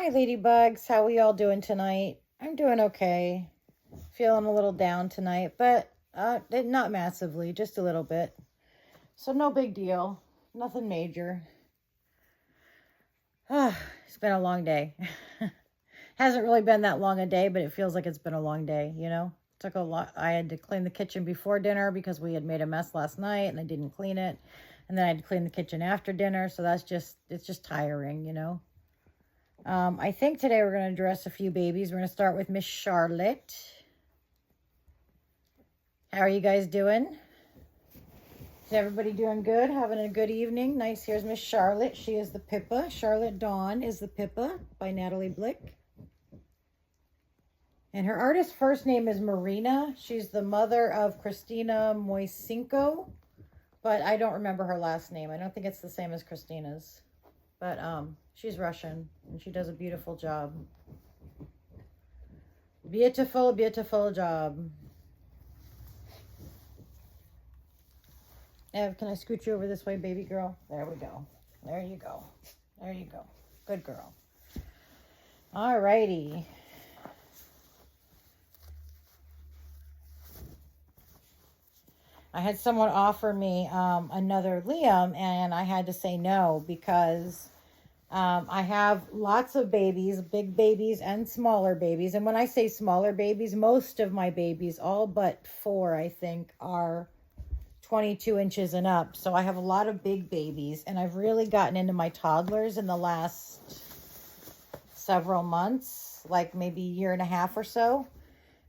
Hi, ladybugs. How we all doing tonight? I'm doing okay. Feeling a little down tonight, but not massively, just a little bit. So no big deal. Nothing major. It's been a long day. Hasn't really been that long a day, but it feels like it's been a long day, you know? Took a lot. I had to clean the kitchen before dinner because we had made a mess last night and I didn't clean it. And then I had to clean the kitchen after dinner, so it's just tiring, you know? I think today we're going to address a few babies. We're going to start with Miss Charlotte. How are you guys doing? Is everybody doing good? Having a good evening? Nice. Here's Miss Charlotte. She is the Pippa. Charlotte Dawn is the Pippa by Natalie Blick. And her artist's first name is Marina. She's the mother of Christina Moisinko, but I don't remember her last name. I don't think it's the same as Christina's. But she's Russian, and she does a beautiful job. Beautiful, beautiful job. Ev, can I scoot you over this way, baby girl? There we go. There you go. There you go. Good girl. All righty. I had someone offer me another Liam, and I had to say no because I have lots of babies, big babies and smaller babies. And when I say smaller babies, most of my babies, all but 4, I think, are 22 inches and up. So I have a lot of big babies, and I've really gotten into my toddlers in the last several months, like maybe a year and a half or so.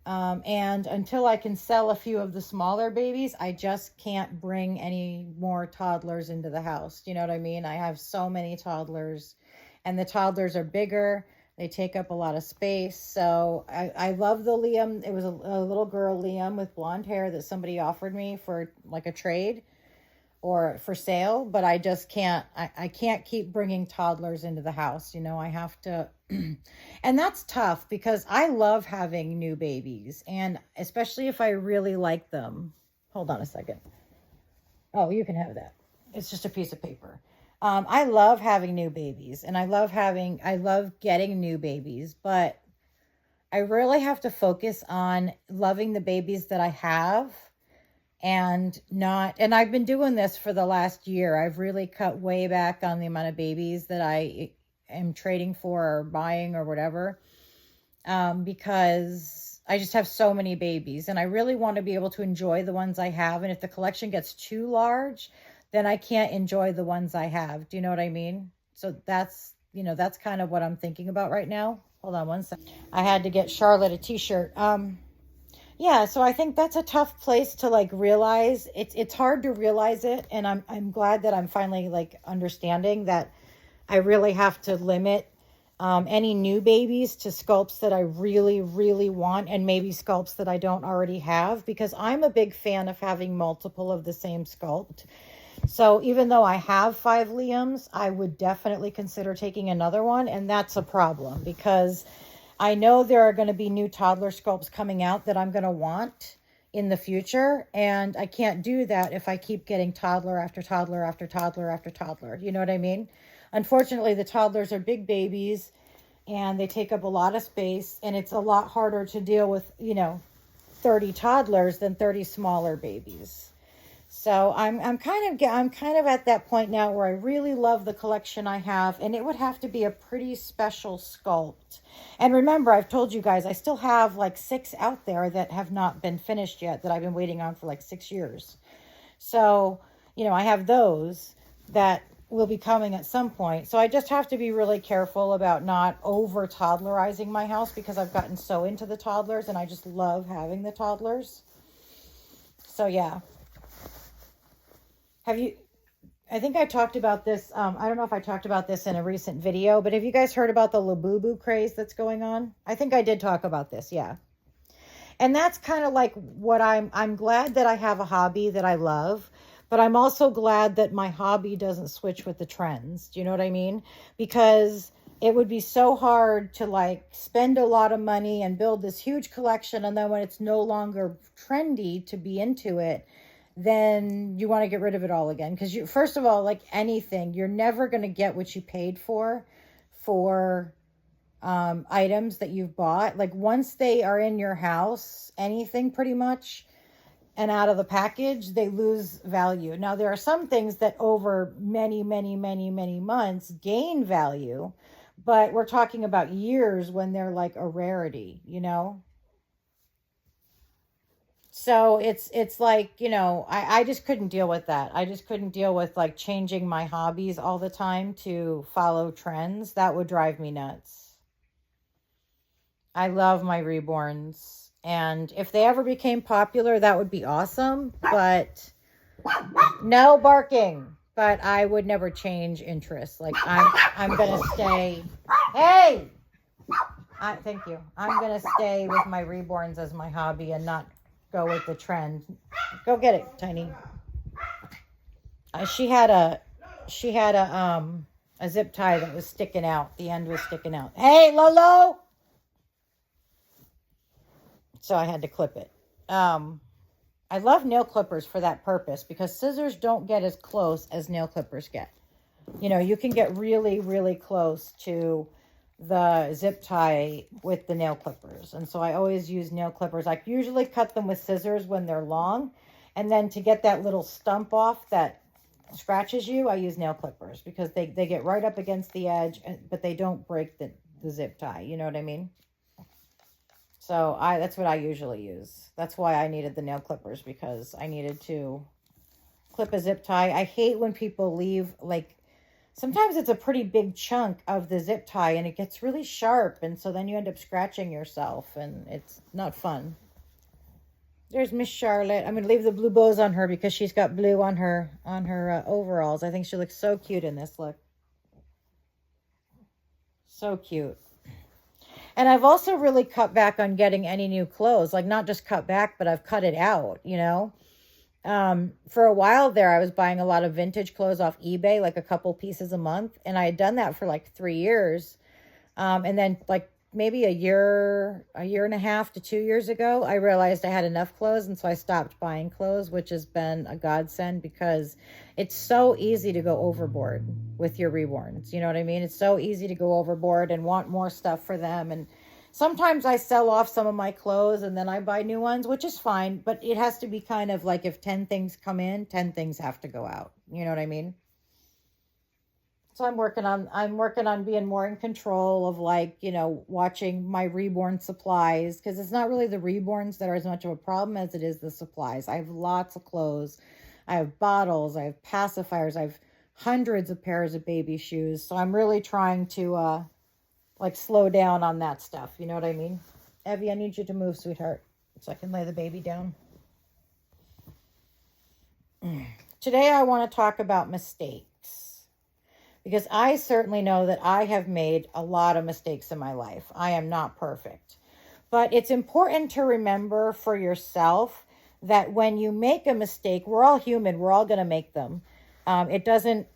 And until I can sell a few of the smaller babies, I just can't bring any more toddlers into the house. Do you know what I mean? I have so many toddlers, and the toddlers are bigger. They take up a lot of space. So I love the Liam. It was a little girl Liam with blonde hair that somebody offered me for like a trade or for sale, but I just can't, I can't keep bringing toddlers into the house. You know, I have to, and that's tough because I love having new babies, and especially if I really like them. Hold on a second. Oh, you can have that. It's just a piece of paper. I love having new babies, and I love getting new babies, but I really have to focus on loving the babies that I have and I've been doing this for the last year. I've really cut way back on the amount of babies that I am trading for or buying or whatever, because I just have so many babies, and I really want to be able to enjoy the ones I have. And if the collection gets too large, then I can't enjoy the ones I have. Do you know what I mean? So that's kind of what I'm thinking about right now. Hold on one second. I had to get Charlotte a t-shirt. Yeah, so I think that's a tough place to like realize. It's hard to realize it, and I'm glad that I'm finally like understanding that I really have to limit any new babies to sculpts that I really, really want, and maybe sculpts that I don't already have, because I'm a big fan of having multiple of the same sculpt. So even though I have 5 Liams, I would definitely consider taking another one, and that's a problem because I know there are going to be new toddler sculpts coming out that I'm going to want in the future, and I can't do that if I keep getting toddler after toddler after toddler after toddler. You know what I mean? Unfortunately, the toddlers are big babies, and they take up a lot of space, and it's a lot harder to deal with, 30 toddlers than 30 smaller babies. So I'm kind of at that point now where I really love the collection I have, and it would have to be a pretty special sculpt. And remember, I've told you guys, I still have like 6 out there that have not been finished yet, that I've been waiting on for like 6 years. So, I have those that will be coming at some point. So I just have to be really careful about not over toddlerizing my house, because I've gotten so into the toddlers, and I just love having the toddlers. So yeah. I think I talked about this. I don't know if I talked about this in a recent video, but have you guys heard about the Labubu craze that's going on? I think I did talk about this. Yeah. And that's kind of like what I'm glad that I have a hobby that I love, but I'm also glad that my hobby doesn't switch with the trends. Do you know what I mean? Because it would be so hard to like spend a lot of money and build this huge collection, and then when it's no longer trendy to be into it, then you want to get rid of it all again. Because first of all, like anything, you're never going to get what you paid for items that you've bought. Like once they are in your house, anything pretty much, and out of the package, they lose value. Now, there are some things that over many, many, many, many months gain value, but we're talking about years when they're like a rarity, you know? So it's like, you know, I just couldn't deal with that. I just couldn't deal with like changing my hobbies all the time to follow trends. That would drive me nuts. I love my reborns. And if they ever became popular, that would be awesome. But no barking. But I would never change interests. Like I'm gonna stay. Hey! Thank you. I'm gonna stay with my reborns as my hobby and not go with the trend. Go get it, Tiny. She had a zip tie that was sticking out. The end was sticking out. Hey, Lolo! So I had to clip it. I love nail clippers for that purpose because scissors don't get as close as nail clippers get. You know, you can get really, really close to the zip tie with the nail clippers. And so I always use nail clippers. I usually cut them with scissors when they're long. And then to get that little stump off that scratches you, I use nail clippers because they get right up against the edge, but they don't break the zip tie. You know what I mean? So that's what I usually use. That's why I needed the nail clippers, because I needed to clip a zip tie. I hate when people leave, like, sometimes it's a pretty big chunk of the zip tie and it gets really sharp. And so then you end up scratching yourself and it's not fun. There's Miss Charlotte. I'm going to leave the blue bows on her because she's got blue on her overalls. I think she looks so cute in this look. So cute. And I've also really cut back on getting any new clothes. Like, not just cut back, but I've cut it out, you know. For a while there, I was buying a lot of vintage clothes off eBay, like a couple pieces a month. And I had done that for like 3 years. And then like maybe a year and a half to 2 years ago, I realized I had enough clothes. And so I stopped buying clothes, which has been a godsend because it's so easy to go overboard with your reborns. You know what I mean? It's so easy to go overboard and want more stuff for them. And sometimes I sell off some of my clothes and then I buy new ones, which is fine. But it has to be kind of like if 10 things come in, 10 things have to go out. You know what I mean? So I'm working on being more in control of, like, you know, watching my reborn supplies, because it's not really the reborns that are as much of a problem as it is the supplies. I have lots of clothes. I have bottles. I have pacifiers. I have hundreds of pairs of baby shoes. So I'm really trying to like slow down on that stuff. You know what I mean? Evie, I need you to move, sweetheart, so I can lay the baby down. Today I want to talk about mistakes. Because I certainly know that I have made a lot of mistakes in my life. I am not perfect. But it's important to remember for yourself that when you make a mistake, we're all human. We're all going to make them. It doesn't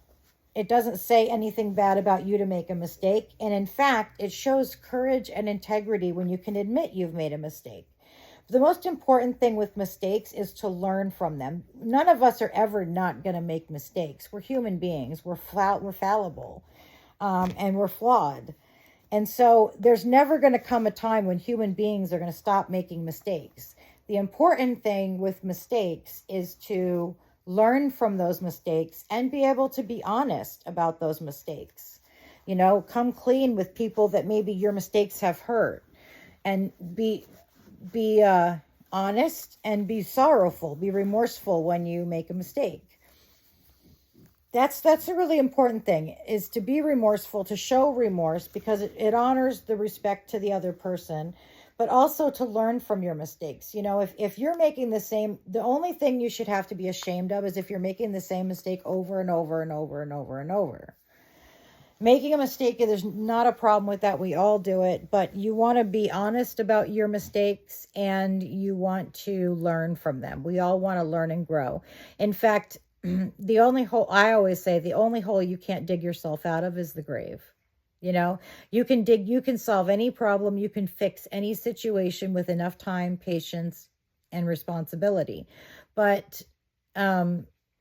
say anything bad about you to make a mistake. And in fact, it shows courage and integrity when you can admit you've made a mistake. The most important thing with mistakes is to learn from them. None of us are ever not going to make mistakes. We're human beings. We're fallible, and we're flawed. And so there's never going to come a time when human beings are going to stop making mistakes. The important thing with mistakes is to learn from those mistakes and be able to be honest about those mistakes. You know, come clean with people that maybe your mistakes have hurt, and be honest and be sorrowful, be remorseful when you make a mistake. That's a really important thing, is to be remorseful, to show remorse, because it honors the respect to the other person, but also to learn from your mistakes. You know, if you're making the only thing you should have to be ashamed of is if you're making the same mistake over and over and over and over and over. Making a mistake, there's not a problem with that. We all do it, but you want to be honest about your mistakes and you want to learn from them. We all want to learn and grow. In fact, I always say the only hole you can't dig yourself out of is the grave. You know, you can solve any problem, you can fix any situation with enough time, patience, and responsibility. But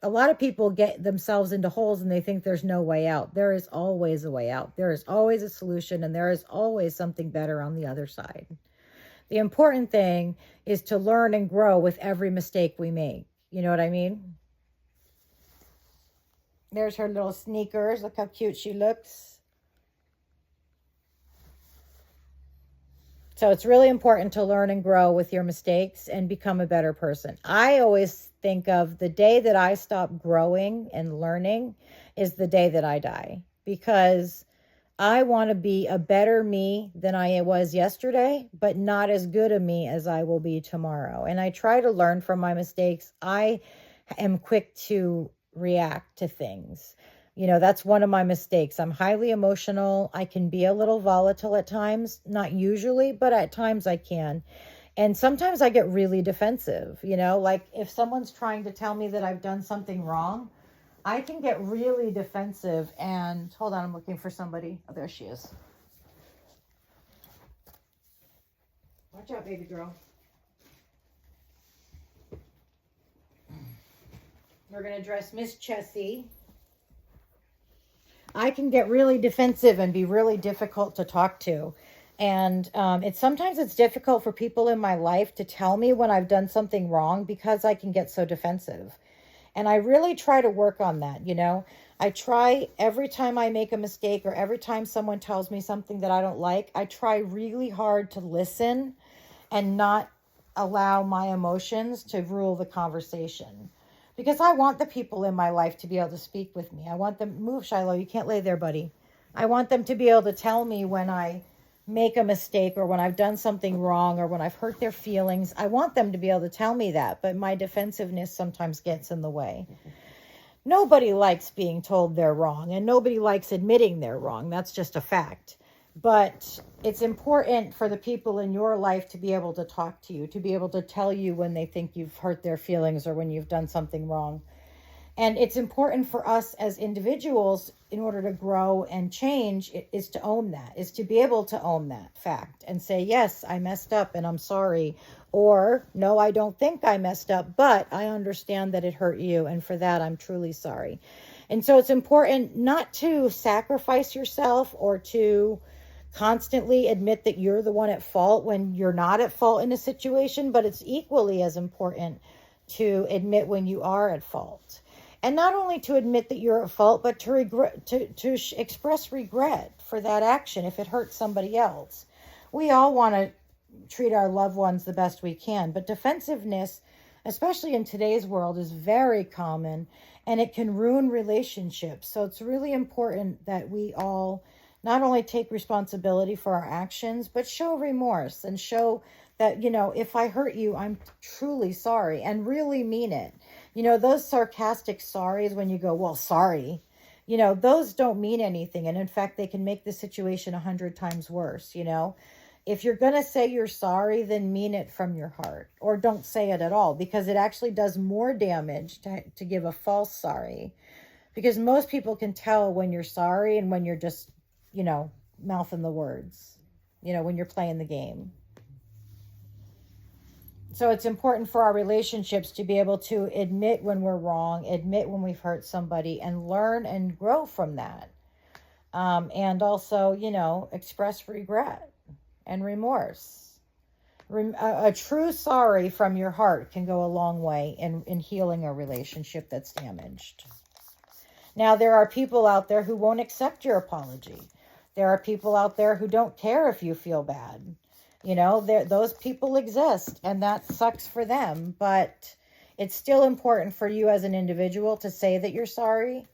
a lot of people get themselves into holes and they think there's no way out. There is always a way out. There is always a solution, and there is always something better on the other side. The important thing is to learn and grow with every mistake we make. You know what I mean? There's her little sneakers. Look how cute she looks. So it's really important to learn and grow with your mistakes and become a better person. I always think of the day that I stop growing and learning is the day that I die, because I want to be a better me than I was yesterday, but not as good a me as I will be tomorrow. And I try to learn from my mistakes. I am quick to react to things. You know, that's one of my mistakes. I'm highly emotional. I can be a little volatile at times, not usually, but at times I can. And sometimes I get really defensive, you know, like if someone's trying to tell me that I've done something wrong, I can get really defensive. And hold on, I'm looking for somebody. Oh, there she is. Watch out, baby girl. We're going to dress Miss Chessie. I can get really defensive and be really difficult to talk to. And sometimes it's difficult for people in my life to tell me when I've done something wrong because I can get so defensive. And I really try to work on that, you know. I try every time I make a mistake or every time someone tells me something that I don't like, I try really hard to listen and not allow my emotions to rule the conversation. Because I want the people in my life to be able to speak with me. I want them, move Shiloh, you can't lay there, buddy. I want them to be able to tell me when I make a mistake or when I've done something wrong or when I've hurt their feelings. I want them to be able to tell me that, but my defensiveness sometimes gets in the way. Nobody likes being told they're wrong, and nobody likes admitting they're wrong. That's just a fact. But it's important for the people in your life to be able to talk to you, to be able to tell you when they think you've hurt their feelings or when you've done something wrong. And it's important for us as individuals, in order to grow and change, is to own that, is to be able to own that fact and say, yes, I messed up and I'm sorry. Or, no, I don't think I messed up, but I understand that it hurt you. And for that, I'm truly sorry. And so it's important not to sacrifice yourself or to constantly admit that you're the one at fault when you're not at fault in a situation, but it's equally as important to admit when you are at fault. And not only to admit that you're at fault, but to express regret for that action if it hurts somebody else. We all want to treat our loved ones the best we can, but defensiveness, especially in today's world, is very common, and it can ruin relationships. So it's really important that we all not only take responsibility for our actions, but show remorse and show that, you know, if I hurt you, I'm truly sorry and really mean it. You know, those sarcastic sorries when you go, well, sorry, you know, those don't mean anything. And in fact, they can make the situation 100 times worse. You know, if you're going to say you're sorry, then mean it from your heart, or don't say it at all, because it actually does more damage to give a false sorry, because most people can tell when you're sorry and when you're just, you know, mouthing the words, you know, when you're playing the game. So it's important for our relationships to be able to admit when we're wrong, admit when we've hurt somebody, and learn and grow from that. And also, you know, express regret and remorse. A true sorry from your heart can go a long way in healing a relationship that's damaged. Now, there are people out there who won't accept your apology. There are people out there who don't care if you feel bad. You know, those people exist, and that sucks for them. But it's still important for you as an individual to say that you're sorry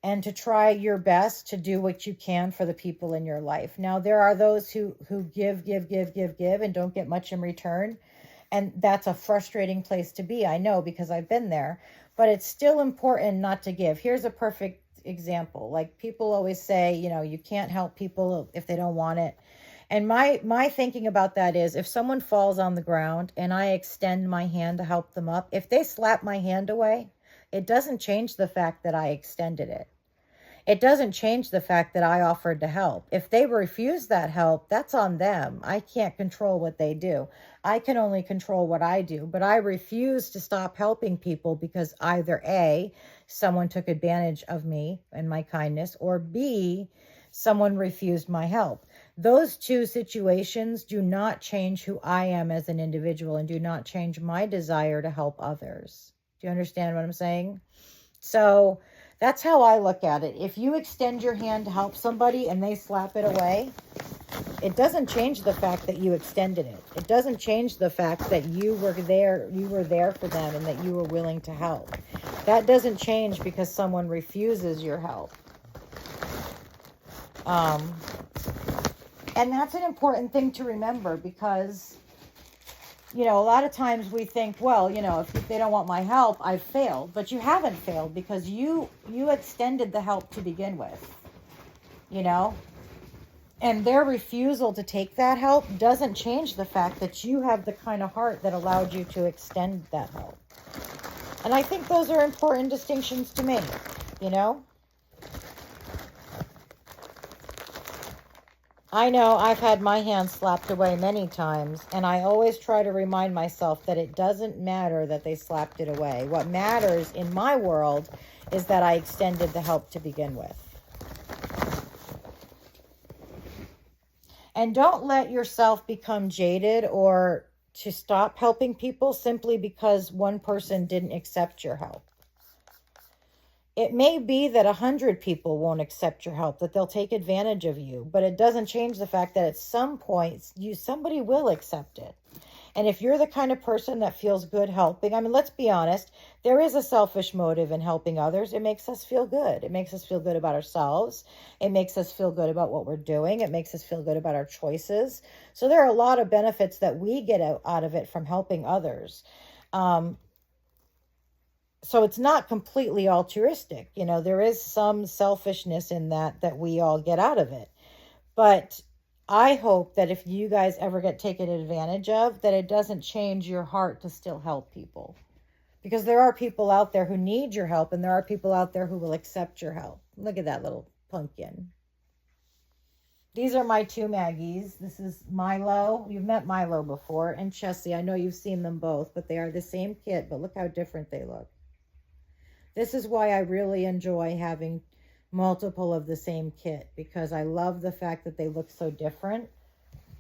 and to try your best to do what you can for the people in your life. Now, there are those who give, and don't get much in return. And that's a frustrating place to be. I know, because I've been there. But it's still important not to give. Here's a perfect example. Like, people always say, you know, you can't help people if they don't want it. And my thinking about that is, if someone falls on the ground and I extend my hand to help them up, if they slap my hand away, it doesn't change the fact that I extended it. It doesn't change the fact that I offered to help. If they refuse that help, that's on them. I can't control what they do. I can only control what I do. But I refuse to stop helping people because either A, someone took advantage of me and my kindness, or B, someone refused my help. Those two situations do not change who I am as an individual and do not change my desire to help others. Do you understand what I'm saying? So that's how I look at it. If you extend your hand to help somebody and they slap it away, it doesn't change the fact that you extended it. It doesn't change the fact that you were there for them and that you were willing to help. That doesn't change because someone refuses your help. And that's an important thing to remember because, a lot of times we think, well, if they don't want my help, I've failed. But you haven't failed because you extended the help to begin with, And their refusal to take that help doesn't change the fact that you have the kind of heart that allowed you to extend that help. And I think those are important distinctions to make, I know I've had my hand slapped away many times, and I always try to remind myself that it doesn't matter that they slapped it away. What matters in my world is that I extended the help to begin with. And don't let yourself become jaded or to stop helping people simply because one person didn't accept your help. It may be that 100 people won't accept your help, that they'll take advantage of you, but it doesn't change the fact that at some point somebody will accept it. And if you're the kind of person that feels good helping, let's be honest, there is a selfish motive in helping others. It makes us feel good. It makes us feel good about ourselves. It makes us feel good about what we're doing. It makes us feel good about our choices. So there are a lot of benefits that we get out of it from helping others. So it's not completely altruistic. There is some selfishness in that we all get out of it. But I hope that if you guys ever get taken advantage of, that it doesn't change your heart to still help people. Because there are people out there who need your help, and there are people out there who will accept your help. Look at that little pumpkin. These are my two Maggies. This is Milo. You've met Milo before, and Chessie. I know you've seen them both, but they are the same kit, but look how different they look. This is why I really enjoy having multiple of the same kit, because I love the fact that they look so different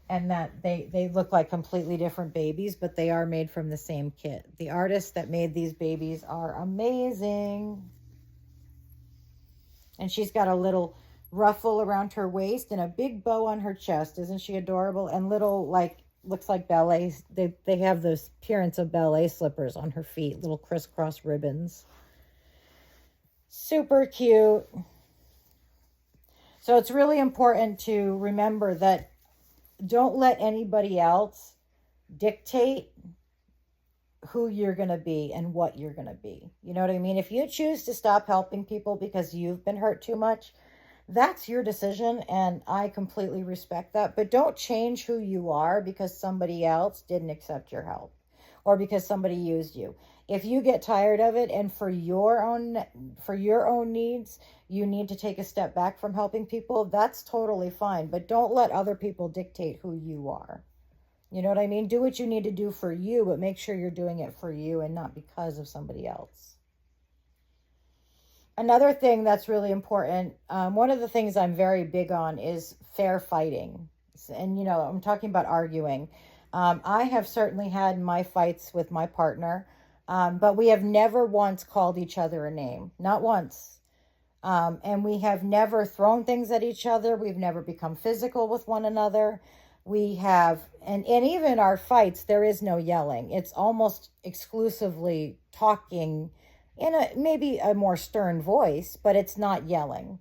and that they look like completely different babies, but they are made from the same kit. The artists that made these babies are amazing. And she's got a little ruffle around her waist and a big bow on her chest. Isn't she adorable? And little, looks like ballet. They have the appearance of ballet slippers on her feet, little crisscross ribbons. Super cute. So it's really important to remember that don't let anybody else dictate who you're going to be and what you're going to be. You know what I mean? If you choose to stop helping people because you've been hurt too much, that's your decision, and I completely respect that. But don't change who you are because somebody else didn't accept your help or because somebody used you. If you get tired of it and for your own needs, you need to take a step back from helping people, that's totally fine. But don't let other people dictate who you are. You know what I mean? Do what you need to do for you, but make sure you're doing it for you and not because of somebody else. Another thing that's really important, one of the things I'm very big on is fair fighting. And, I'm talking about arguing. I have certainly had my fights with my partner, but we have never once called each other a name. Not once. And we have never thrown things at each other. We've never become physical with one another. We have, and even our fights, there is no yelling. It's almost exclusively talking in maybe a more stern voice, but it's not yelling.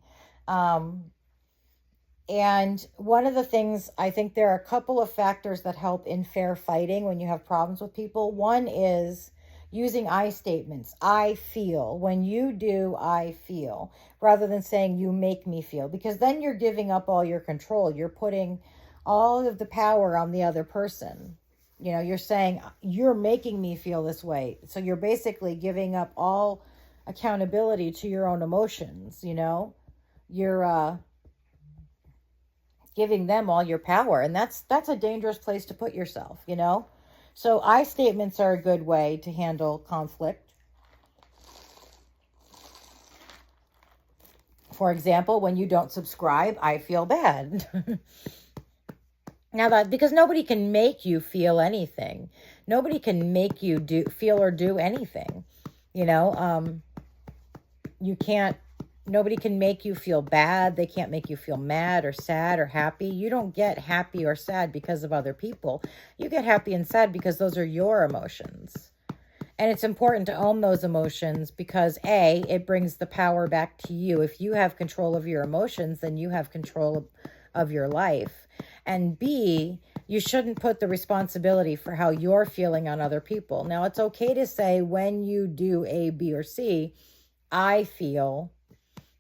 And one of the things, I think there are a couple of factors that help in fair fighting when you have problems with people. One is using I statements. I feel. When you do, I feel. Rather than saying you make me feel. Because then you're giving up all your control. You're putting all of the power on the other person. You're saying you're making me feel this way. So you're basically giving up all accountability to your own emotions, you're giving them all your power, and that's a dangerous place to put yourself, you know. So I statements are a good way to handle conflict. For example, when you don't subscribe, I feel bad. Now that, because nobody can make you feel anything. Nobody can make you feel or do anything. You know, you can't, nobody can make you feel bad. They can't make you feel mad or sad or happy. You don't get happy or sad because of other people. You get happy and sad because those are your emotions. And it's important to own those emotions because A, it brings the power back to you. If you have control of your emotions, then you have control of your life. And B, you shouldn't put the responsibility for how you're feeling on other people. Now, it's okay to say when you do A, B, or C, I feel.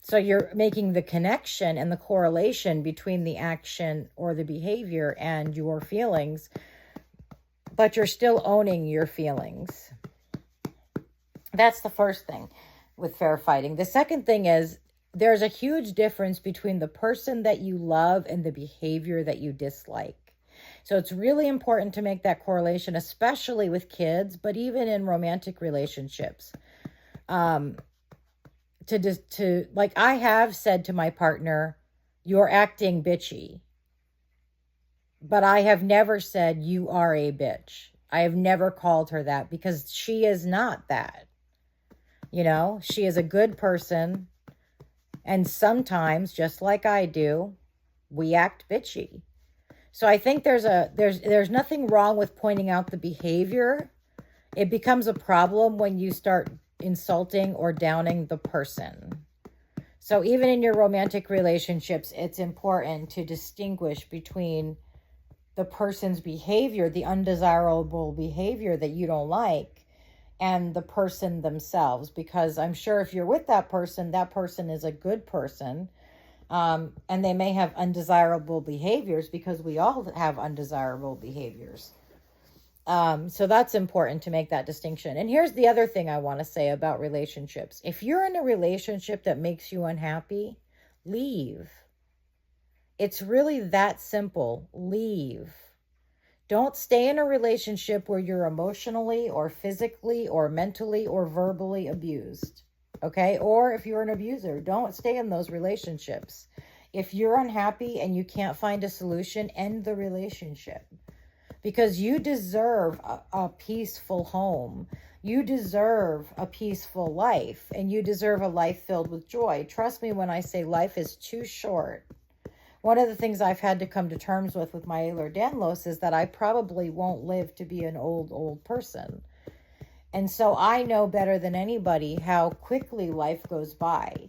So you're making the connection and the correlation between the action or the behavior and your feelings, but you're still owning your feelings. That's the first thing with fair fighting. The second thing is there's a huge difference between the person that you love and the behavior that you dislike. So it's really important to make that correlation, especially with kids, but even in romantic relationships. Like I have said to my partner, you're acting bitchy. But I have never said you are a bitch. I have never called her that because she is not that. You know, she is a good person. And sometimes, just like I do, we act bitchy. So I think there's nothing wrong with pointing out the behavior. It becomes a problem when you start insulting or downing the person. So even in your romantic relationships, it's important to distinguish between the person's behavior, the undesirable behavior that you don't like, and the person themselves, because I'm sure if you're with that person is a good person, and they may have undesirable behaviors because we all have undesirable behaviors. So that's important to make that distinction. And here's the other thing I want to say about relationships. If you're in a relationship that makes you unhappy, leave. It's really that simple. Leave. Don't stay in a relationship where you're emotionally or physically or mentally or verbally abused. Okay? Or if you're an abuser, don't stay in those relationships. If you're unhappy and you can't find a solution, end the relationship. Because you deserve a peaceful home. You deserve a peaceful life. And you deserve a life filled with joy. Trust me when I say life is too short. One of the things I've had to come to terms with my Ehlers-Danlos is that I probably won't live to be an old person. And so I know better than anybody how quickly life goes by.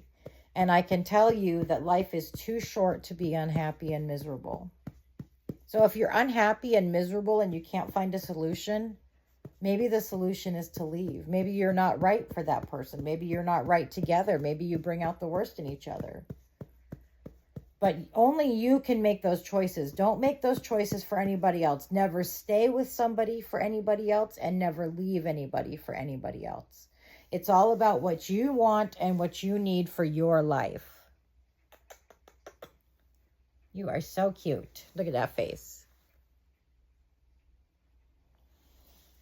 And I can tell you that life is too short to be unhappy and miserable. So if you're unhappy and miserable and you can't find a solution, maybe the solution is to leave. Maybe you're not right for that person. Maybe you're not right together. Maybe you bring out the worst in each other. But only you can make those choices. Don't make those choices for anybody else. Never stay with somebody for anybody else and never leave anybody for anybody else. It's all about what you want and what you need for your life. You are so cute. Look at that face.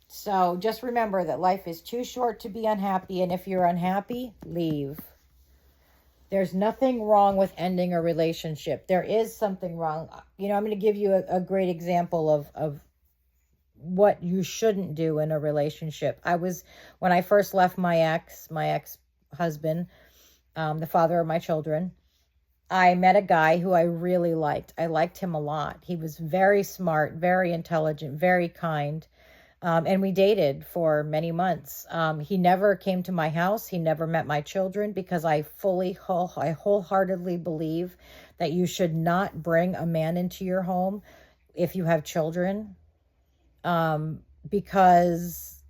So just remember that life is too short to be unhappy. And if you're unhappy, leave. There's nothing wrong with ending a relationship. There is something wrong. You know, I'm going to give you a great example of what you shouldn't do in a relationship. When I first left my ex-husband, the father of my children, I met a guy who I really liked. I liked him a lot. He was very smart, very intelligent, very kind. And we dated for many months. He never came to my house. He never met my children because I wholeheartedly believe that you should not bring a man into your home if you have children, because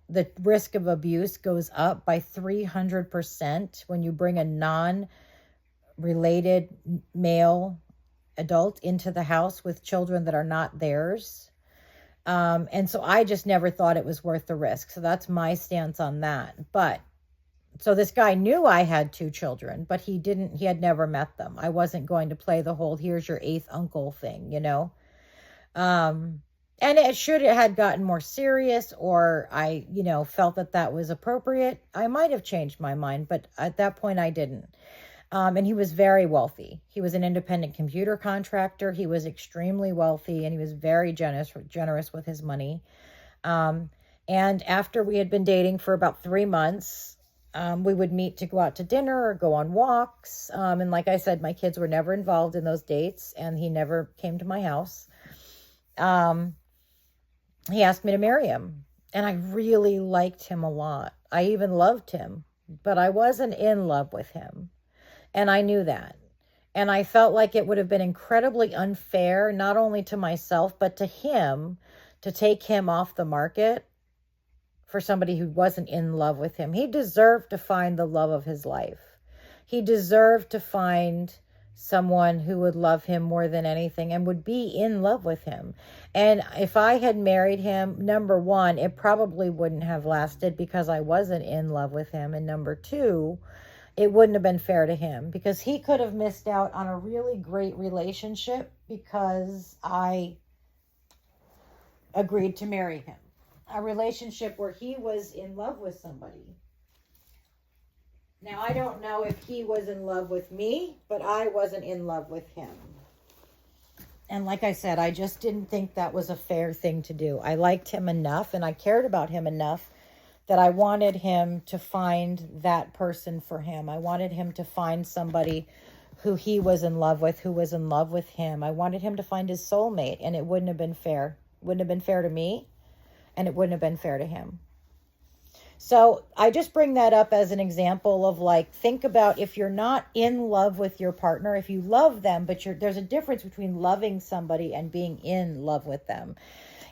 the risk of abuse goes up by 300% when you bring a non-related male adult into the house with children that are not theirs. And so I just never thought it was worth the risk. So that's my stance on that. But So this guy knew I had 2 children, but he had never met them. I wasn't going to play the whole, here's your 8th uncle thing, you know? And it should it had gotten more serious, or I, felt that that was appropriate, I might have changed my mind, but at that point I didn't. And he was very wealthy. He was an independent computer contractor. He was extremely wealthy, and he was very generous with his money. And after we had been dating for about 3 months, we would meet to go out to dinner or go on walks. And like I said, my kids were never involved in those dates, and he never came to my house. He asked me to marry him, and I really liked him a lot. I even loved him, but I wasn't in love with him. And I knew that. And I felt like it would have been incredibly unfair, not only to myself, but to him, to take him off the market for somebody who wasn't in love with him. He deserved to find the love of his life. He deserved to find someone who would love him more than anything and would be in love with him. And if I had married him, number one, it probably wouldn't have lasted because I wasn't in love with him. And number two, it wouldn't have been fair to him because he could have missed out on a really great relationship because I agreed to marry him. A relationship where he was in love with somebody. Now, I don't know if he was in love with me, but I wasn't in love with him. And like I said, I just didn't think that was a fair thing to do. I liked him enough and I cared about him enough that I wanted him to find that person for him. I wanted him to find somebody who he was in love with, who was in love with him. I wanted him to find his soulmate, and it wouldn't have been fair. It wouldn't have been fair to me, and it wouldn't have been fair to him. So I just bring that up as an example of, like, think about if you're not in love with your partner, if you love them, but there's a difference between loving somebody and being in love with them.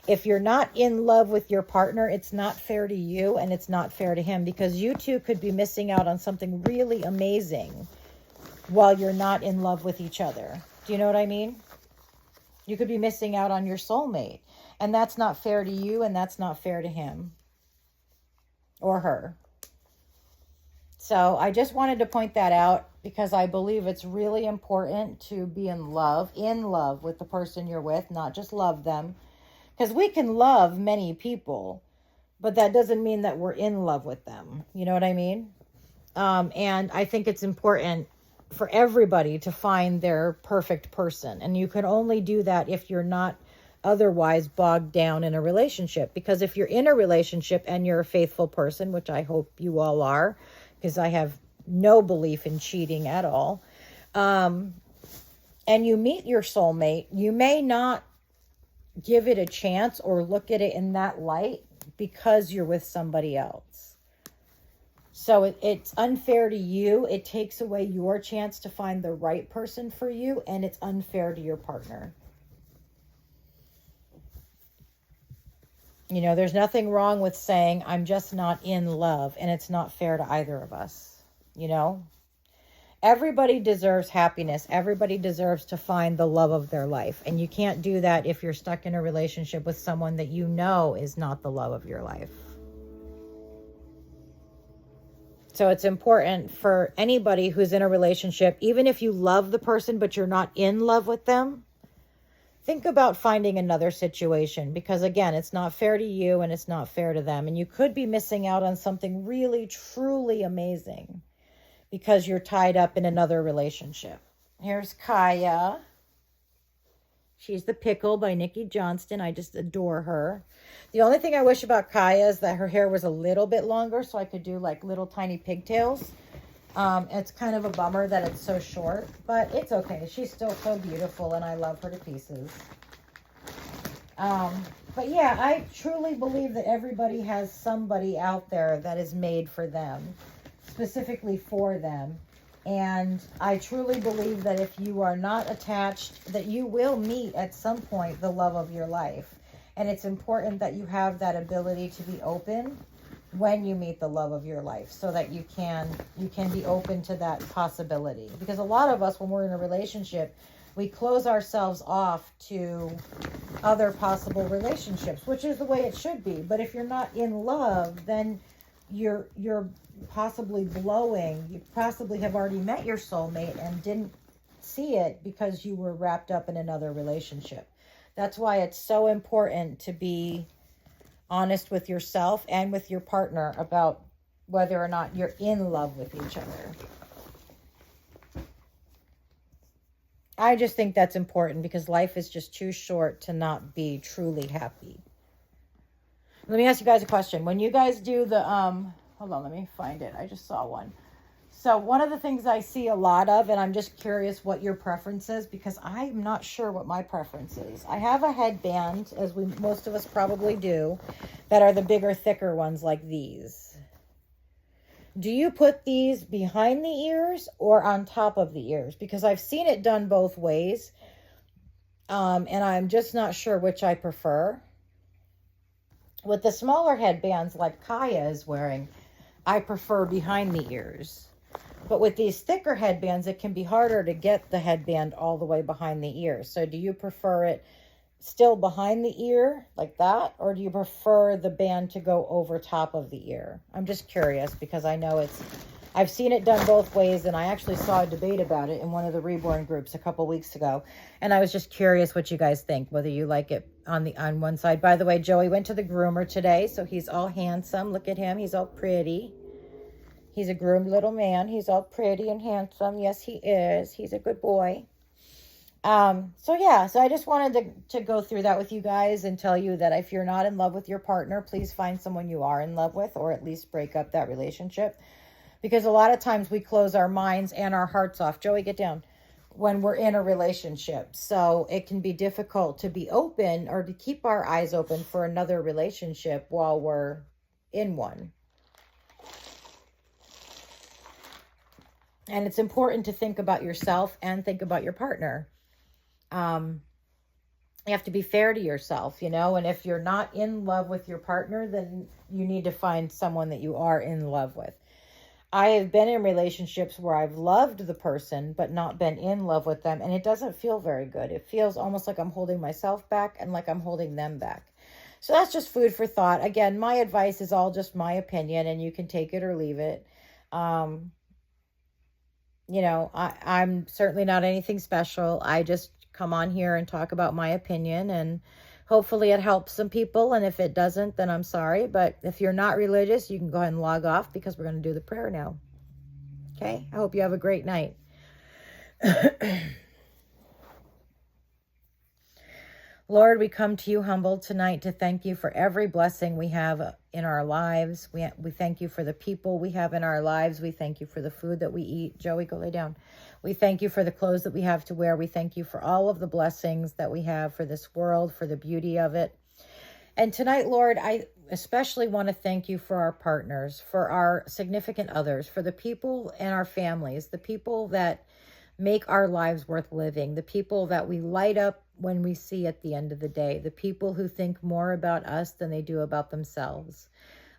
If you're not in love with your partner, it's not fair to you and it's not fair to him, because you two could be missing out on something really amazing while you're not in love with each other. Do you know what I mean? You could be missing out on your soulmate, and that's not fair to you and that's not fair to him or her. So I just wanted to point that out because I believe it's really important to be in love with the person you're with, not just love them. Because we can love many people, but that doesn't mean that we're in love with them. You know what I mean? And I think it's important for everybody to find their perfect person. And you can only do that if you're not otherwise bogged down in a relationship. Because if you're in a relationship and you're a faithful person, which I hope you all are, because I have no belief in cheating at all, and you meet your soulmate, you may not give it a chance or look at it in that light because you're with somebody else. So it's unfair to you. It takes away your chance to find the right person for you, and it's unfair to your partner. You know, there's nothing wrong with saying, I'm just not in love, and it's not fair to either of us. You know? Everybody deserves happiness. Everybody deserves to find the love of their life. And you can't do that if you're stuck in a relationship with someone that you know is not the love of your life. So it's important for anybody who's in a relationship, even if you love the person but you're not in love with them, think about finding another situation, because again, it's not fair to you and it's not fair to them. And you could be missing out on something really, truly amazing because you're tied up in another relationship. Here's Kaya. She's the Pickle by Nikki Johnston. I just adore her. The only thing I wish about Kaya is that her hair was a little bit longer so I could do like little tiny pigtails. It's kind of a bummer that it's so short, but it's okay. She's still so beautiful and I love her to pieces. But yeah, I truly believe that everybody has somebody out there that is made for them, specifically for them. And I truly believe that if you are not attached, that you will meet at some point the love of your life. And it's important that you have that ability to be open when you meet the love of your life, so that you can be open to that possibility. Because a lot of us, when we're in a relationship, we close ourselves off to other possible relationships, which is the way it should be. But if you're not in love, then you're possibly blowing. You possibly have already met your soulmate and didn't see it because you were wrapped up in another relationship. That's why it's so important to be honest with yourself and with your partner about whether or not you're in love with each other. I just think that's important because life is just too short to not be truly happy. Let me ask you guys a question. When you guys do the, hold on, let me find it. I just saw one. So one of the things I see a lot of, and I'm just curious what your preference is, because I'm not sure what my preference is. I have a headband, as most of us probably do, that are the bigger, thicker ones like these. Do you put these behind the ears or on top of the ears? Because I've seen it done both ways, and I'm just not sure which I prefer. With the smaller headbands like Kaya is wearing, I prefer behind the ears. But with these thicker headbands, it can be harder to get the headband all the way behind the ear. So do you prefer it still behind the ear like that? Or do you prefer the band to go over top of the ear? I'm just curious because I know I've seen it done both ways. And I actually saw a debate about it in one of the Reborn groups a couple weeks ago. And I was just curious what you guys think, whether you like it on one side. By the way, Joey went to the groomer today. So he's all handsome. Look at him. He's all pretty. He's a groomed little man. He's all pretty and handsome. Yes, he is. He's a good boy. So I just wanted to go through that with you guys and tell you that if you're not in love with your partner, please find someone you are in love with, or at least break up that relationship. Because a lot of times we close our minds and our hearts off. Joey, get down. When we're in a relationship. So it can be difficult to be open or to keep our eyes open for another relationship while we're in one. And it's important to think about yourself and think about your partner. You have to be fair to yourself, and if you're not in love with your partner, then you need to find someone that you are in love with. I have been in relationships where I've loved the person, but not been in love with them. And it doesn't feel very good. It feels almost like I'm holding myself back and like I'm holding them back. So that's just food for thought. Again, my advice is all just my opinion and you can take it or leave it. I'm certainly not anything special. I just come on here and talk about my opinion, and hopefully it helps some people. And if it doesn't, then I'm sorry. But if you're not religious, you can go ahead and log off because we're going to do the prayer now. Okay? I hope you have a great night. Lord, we come to you humbled tonight to thank you for every blessing we have in our lives. We thank you for the people we have in our lives. We thank you for the food that we eat. Joey, go lay down. We thank you for the clothes that we have to wear. We thank you for all of the blessings that we have for this world, for the beauty of it. And tonight, Lord, I especially want to thank you for our partners, for our significant others, for the people in our families, the people that make our lives worth living, the people that we light up when we see at the end of the day, the people who think more about us than they do about themselves.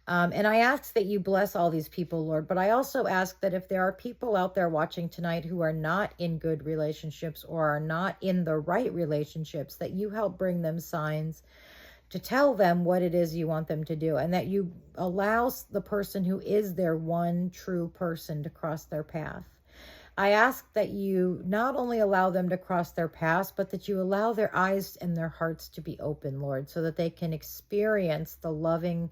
And I ask that you bless all these people, Lord, but I also ask that if there are people out there watching tonight who are not in good relationships or are not in the right relationships, that you help bring them signs to tell them what it is you want them to do, and that you allow the person who is their one true person to cross their path. I ask that you not only allow them to cross their paths, but that you allow their eyes and their hearts to be open, Lord, so that they can experience the loving,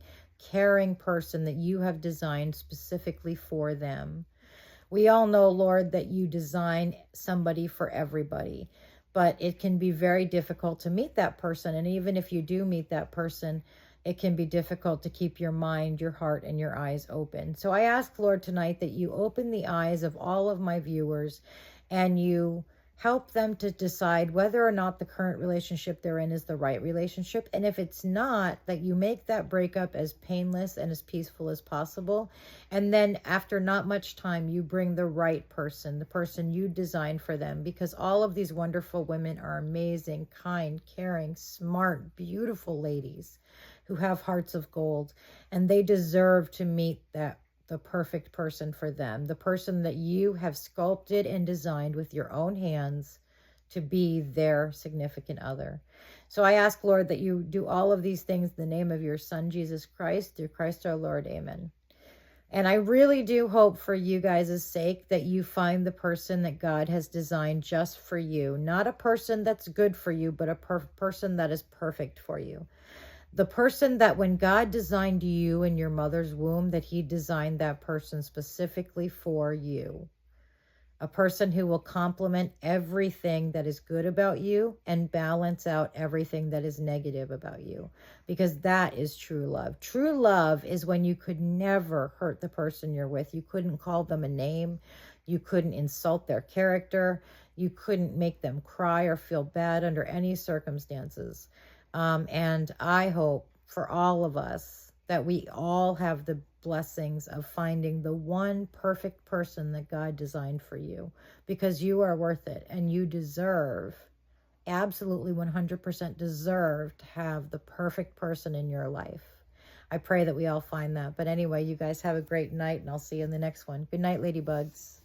caring person that you have designed specifically for them. We all know, Lord, that you design somebody for everybody, but it can be very difficult to meet that person. And even if you do meet that person, it can be difficult to keep your mind, your heart, and your eyes open. So I ask, Lord, tonight that you open the eyes of all of my viewers and you help them to decide whether or not the current relationship they're in is the right relationship. And if it's not, that you make that breakup as painless and as peaceful as possible. And then after not much time, you bring the right person, the person you designed for them, because all of these wonderful women are amazing, kind, caring, smart, beautiful ladies who have hearts of gold, and they deserve to meet the perfect person for them, the person that you have sculpted and designed with your own hands to be their significant other. So I ask, Lord, that you do all of these things in the name of your Son, Jesus Christ, through Christ our Lord. Amen. And I really do hope for you guys' sake that you find the person that God has designed just for you. Not a person that's good for you, but a person that is perfect for you. The person that when God designed you in your mother's womb, that he designed that person specifically for you. A person who will complement everything that is good about you and balance out everything that is negative about you, because that is true love. True love is when you could never hurt the person you're with. You couldn't call them a name. You couldn't insult their character. You couldn't make them cry or feel bad under any circumstances. And I hope for all of us that we all have the blessings of finding the one perfect person that God designed for you, because you are worth it and you deserve, absolutely 100% deserve to have the perfect person in your life. I pray that we all find that. But anyway, you guys have a great night and I'll see you in the next one. Good night, ladybugs.